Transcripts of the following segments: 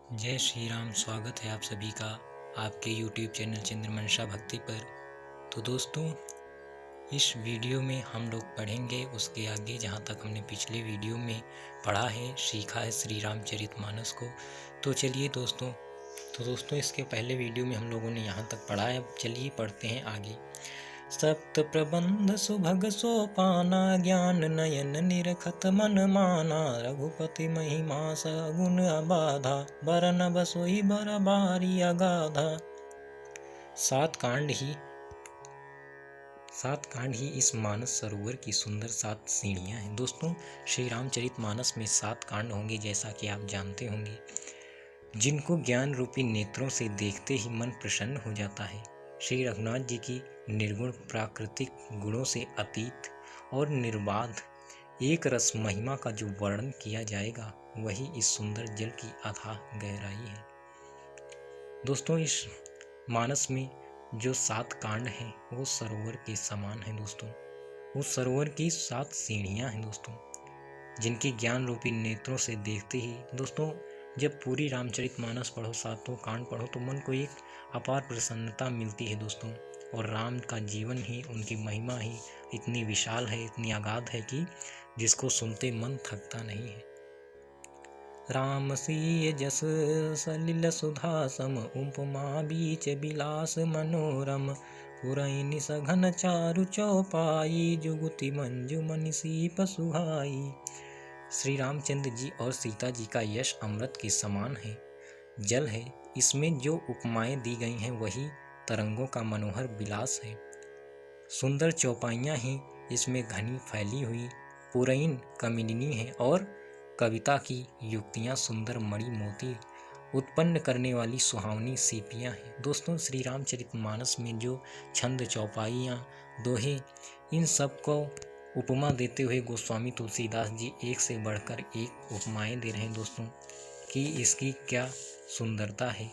जय श्री राम। स्वागत है आप सभी का आपके YouTube चैनल चंद्रमंशा भक्ति पर। तो दोस्तों, इस वीडियो में हम लोग पढ़ेंगे उसके आगे जहाँ तक हमने पिछले वीडियो में पढ़ा है, सीखा है श्री रामचरितमानस को। तो चलिए दोस्तों इसके पहले वीडियो में हम लोगों ने यहाँ तक पढ़ा है। अब चलिए पढ़ते हैं आगे। सप्त प्रबंध सुभग सोपाना, ज्ञान नयन निरखत मन माना, रघुपति महिमा सगुण अबाधा, बरन बसोई बर बारी अगाधा। सात कांड ही इस मानस सरोवर की सुंदर 7 सीढ़ियां हैं। दोस्तों, श्री रामचरितमानस में 7 कांड होंगे, जैसा कि आप जानते होंगे, जिनको ज्ञान रूपी नेत्रों से देखते ही मन प्रसन्न हो जाता है। श्री रघुनाथ जी की निर्गुण प्राकृतिक गुणों से अतीत और निर्बाध एक रस महिमा का जो वर्णन किया जाएगा, वही इस सुंदर जल की अथाह गहराई है। दोस्तों, इस मानस में जो 7 कांड हैं वो सरोवर के समान हैं। दोस्तों, उस सरोवर की 7 सीढ़ियां हैं दोस्तों, जिनके ज्ञान रूपी नेत्रों से देखते ही दोस्तों, जब पूरी रामचरितमानस पढ़ो, 7 कांड पढ़ो, तो मन को एक अपार प्रसन्नता मिलती है दोस्तों। और राम का जीवन ही, उनकी महिमा ही इतनी विशाल है, इतनी अगाध है कि जिसको सुनते मन थकता नहीं है। राम सिय जस सलिल सुधा सम, उपमा बीच बिलास मनोरम, पुरैनि सघन चारु चौपाई, जुगुति मंजु मनीषी पसुहाई। श्री रामचंद्र जी और सीता जी का यश अमृत के समान है, जल है। इसमें जो उपमाएं दी गई हैं वही तरंगों का मनोहर विलास है। सुंदर चौपाइयाँ हैं इसमें घनी फैली हुई, पुरैन कमिनी है, और कविता की युक्तियाँ सुंदर मणि मोती उत्पन्न करने वाली सुहावनी सीपियाँ हैं। दोस्तों, श्री रामचरितमानस में जो छंद, चौपाइयाँ, दोहे, इन सब को उपमा देते हुए गोस्वामी तुलसीदास जी एक से बढ़कर एक उपमाएं दे रहे हैं दोस्तों, कि इसकी क्या सुंदरता है।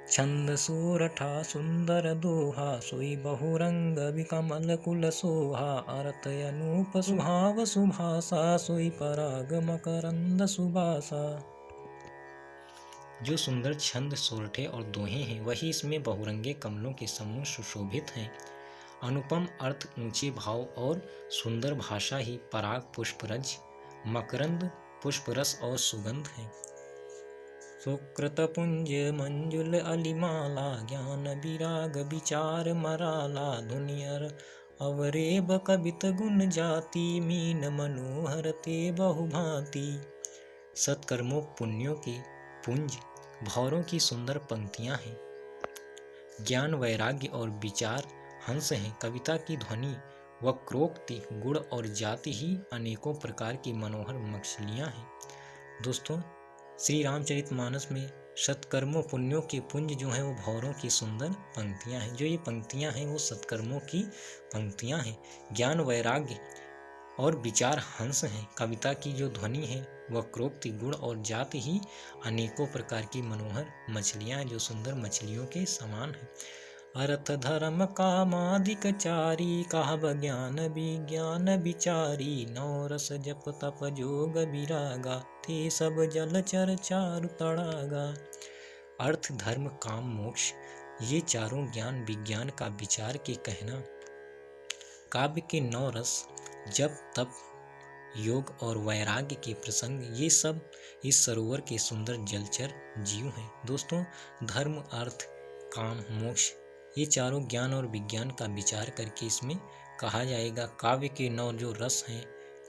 छंद सोरठा सुंदर दोहा, सोई बहुरंग विकमल कुल सोहा, अर्थ अनूप सुहाव सुभाषा, सोई पराग मकरंद सुबासा। जो सुंदर छंद, सोरठे और दोहे हैं वही इसमें बहुरंगे कमलों के समूह सुशोभित हैं। अनुपम अर्थ, ऊंचे भाव और सुंदर भाषा ही पराग पुष्परज, मकरंद पुष्परस और सुगंध है। सुकृत पुंज मंजुल अलिमाला, ज्ञान विराग विचार मराला, धुनियर अवरेब कवित गुण जाति, मीन मनोहर ते बहुभांति। सत्कर्मों पुण्यों के पुंज, भौरों की सुंदर पंक्तियां हैं। ज्ञान, वैराग्य और विचार हंस हैं। कविता की ध्वनि, वक्रोक्ति, गुण और जाति ही अनेकों प्रकार की मनोहर मछलियां हैं। दोस्तों, श्री रामचरितमानस में सत्कर्मों पुण्यों के पुंज जो हैं वो भौरों की सुंदर पंक्तियां हैं। जो ये पंक्तियां हैं वो सत्कर्मों की पंक्तियां हैं। ज्ञान, वैराग्य और विचार हंस हैं। कविता की जो ध्वनि है, वक्रोक्ति, गुण और जाति ही अनेकों प्रकार की मनोहर मछलियां हैं, जो सुंदर मछलियों के समान हैं। अर्थ धर्म कामादिक चारी, कहब ज्ञान विज्ञान विचारी, नौ रस जप तप जोग विरागा, ते सब जलचर चारु तड़ागा। अर्थ, धर्म, काम, मोक्ष, ये चारों ज्ञान विज्ञान का विचार के कहना, काव्य के 9 रस, जप तप योग और वैराग्य के प्रसंग, ये सब इस सरोवर के सुंदर जलचर जीव हैं। दोस्तों, धर्म, अर्थ, काम, मोक्ष, ये चारों ज्ञान और विज्ञान का विचार करके इसमें कहा जाएगा। काव्य के 9 जो रस हैं,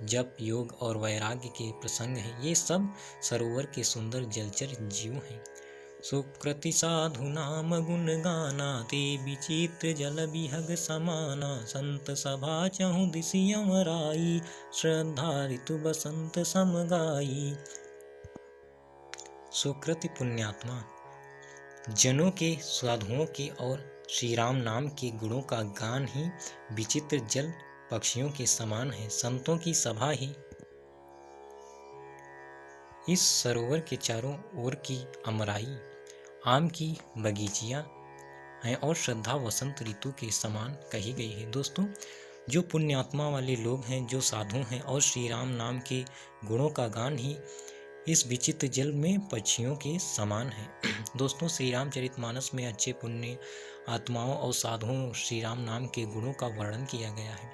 जप, योग और वैराग्य के प्रसंग हैं, ये सब सरोवर के सुंदर जलचर जीव हैं। सुकृति साधु नाम गुण गाना, ते विचित्र जल विहग समाना, संत सभा चहु दिसि अमराई, श्रद्धा ऋतु बसंत समगाई। सुकृति पुण्यात्मा, जनों के, साधुओं के और श्री राम नाम के गुणों का गान ही विचित्र जल पक्षियों के समान है। संतों की सभा ही इस सरोवर के चारों ओर की अमराई, आम की बगीचियां हैं, और श्रद्धा वसंत ऋतु के समान कही गई है। दोस्तों, जो पुण्यात्मा वाले लोग हैं, जो साधु हैं और श्री राम नाम के गुणों का गान ही इस विचित्र जल में पक्षियों के समान है। दोस्तों, श्री रामचरितमानस में अच्छे पुण्य आत्माओं और साधुओं श्री राम नाम के गुणों का वर्णन किया गया है।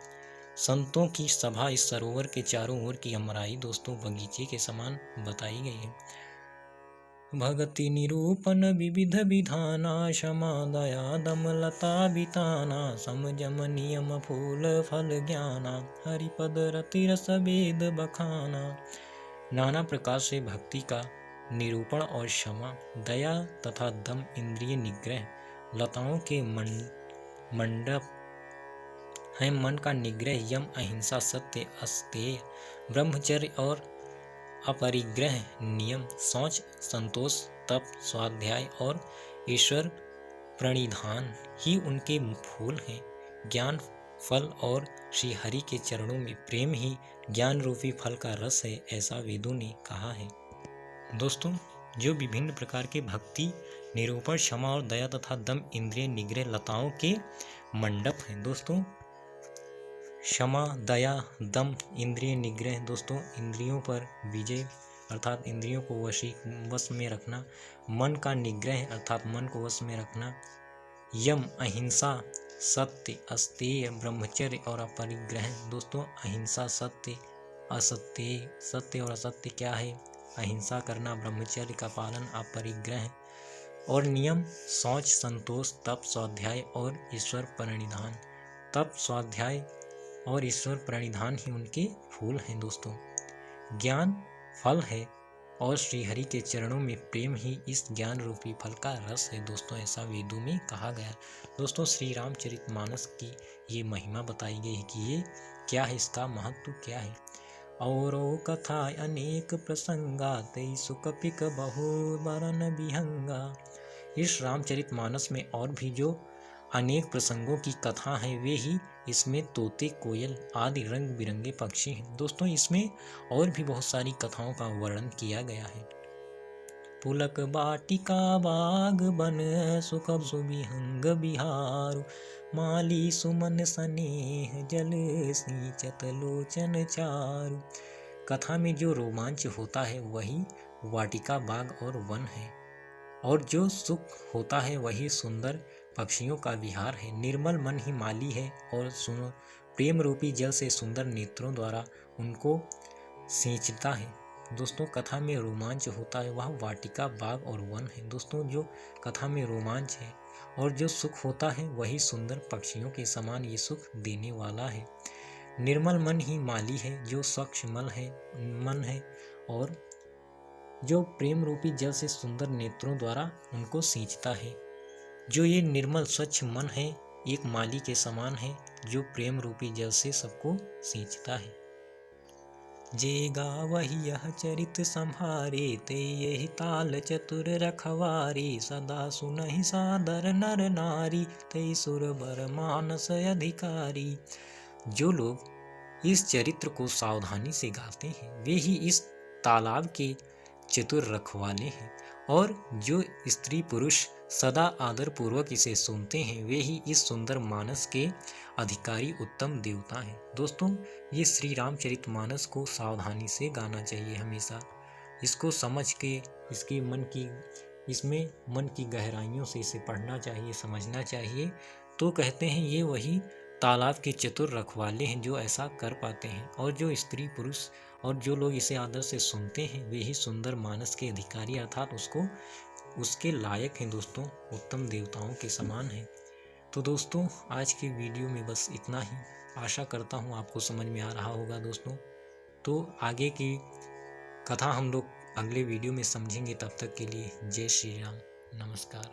संतों की सभा इस सरोवर के चारों ओर की अमराई दोस्तों बगीचे के समान बताई गई है। भगति निरूपण विविध विधाना, क्षमा दया दम लता बिताना, समजम नियम फूल फल ज्ञाना, हरिपद रति रस वेद बखाना। नाना प्रकार से भक्ति का निरूपण और क्षमा, दया तथा दम, इंद्रिय निग्रह, लताओं के मंडप है, मन का निग्रह, यम, अहिंसा, सत्य, अस्तेय, ब्रह्मचर्य और अपरिग्रह, नियम, शौच, संतोष, तप, स्वाध्याय और ईश्वर प्रणिधान ही उनके फूल हैं। ज्ञान फल और श्री हरि के चरणों में प्रेम ही ज्ञान रूपी फल का रस है, ऐसा वेदों ने कहा है। दोस्तों, जो विभिन्न प्रकार के भक्ति निरूपण, क्षमा और दया तथा दम, इंद्रिय निग्रह, लताओं के मंडप हैं। दोस्तों, क्षमा, दया, दम, इंद्रिय निग्रह दोस्तों इंद्रियों पर विजय अर्थात इंद्रियों को वश में रखना, मन का निग्रह अर्थात मन को वश में रखना, यम, अहिंसा, सत्य, अस्तेय, ब्रह्मचर्य और अपरिग्रह। दोस्तों, अहिंसा, सत्य, असत्य, सत्य और असत्य क्या है? अहिंसा करना, ब्रह्मचर्य का पालन, अपरिग्रह और नियम, शौच, संतोष, तप, स्वाध्याय और ईश्वर प्रणिधान। तप, स्वाध्याय और ईश्वर प्रणिधान ही उनके फूल हैं। दोस्तों, ज्ञान फल है और श्रीहरि के चरणों में प्रेम ही इस ज्ञान रूपी फल का रस है। दोस्तों, ऐसा वेदों में कहा गया। दोस्तों, श्री रामचरितमानस की ये महिमा बताई गई है कि ये क्या है, इसका महत्व क्या है। और कथा अनेक प्रसंगा, तई सुकपिक बहु बरन विहंगा। इस रामचरितमानस में और भी जो अनेक प्रसंगों की कथा है वे ही इसमें तोते, कोयल आदि रंग बिरंगे पक्षी हैं। दोस्तों, इसमें और भी बहुत सारी कथाओं का वर्णन किया गया है। पुलक बाटिका बाग बन, सुख सुविहंग बिहार, माली सुमन स्नेह जल, सिंचत लोचन चारु। कथा में जो रोमांच होता है वही वाटिका, बाग और वन है, और जो सुख होता है वही सुंदर पक्षियों का विहार है। निर्मल मन ही माली है और सुनो प्रेम रूपी जल से सुंदर नेत्रों द्वारा उनको सींचता है। दोस्तों, कथा में रोमांच होता है वह वाटिका, बाग और वन है। दोस्तों, जो कथा में रोमांच है और जो सुख होता है वही सुंदर पक्षियों के समान ये सुख देने वाला है। निर्मल मन ही माली है, जो स्वच्छ मन है और जो प्रेम रूपी जल से सुंदर नेत्रों द्वारा उनको सींचता है। जो ये निर्मल स्वच्छ मन है एक माली के समान है जो प्रेम रूपी जल से सबको सींचता है। जे गावहि यह चरित संभारे, ते यही ताल चतुर रखवारे, सदा सुनहि सादर नर नारी, ते सुर बर मानस अधिकारी। जो लोग इस चरित्र को सावधानी से गाते हैं वे ही इस तालाब के चतुर रखवाले हैं, और जो स्त्री पुरुष सदा आदर पूर्वक इसे सुनते हैं वे ही इस सुंदर मानस के अधिकारी उत्तम देवता हैं। दोस्तों, ये श्री रामचरितमानस को सावधानी से गाना चाहिए हमेशा, इसको समझ के इसमें मन की गहराइयों से इसे पढ़ना चाहिए, समझना चाहिए। तो कहते हैं ये वही तालाब के चतुर रखवाले हैं जो ऐसा कर पाते हैं, और जो स्त्री पुरुष और जो लोग इसे आदर से सुनते हैं वे ही सुंदर मानस के अधिकारी अर्थात उसके लायक हैं। दोस्तों, उत्तम देवताओं के समान हैं। तो दोस्तों, आज की वीडियो में बस इतना ही। आशा करता हूँ आपको समझ में आ रहा होगा। दोस्तों, तो आगे की कथा हम लोग अगले वीडियो में समझेंगे। तब तक के लिए जय श्री राम, नमस्कार।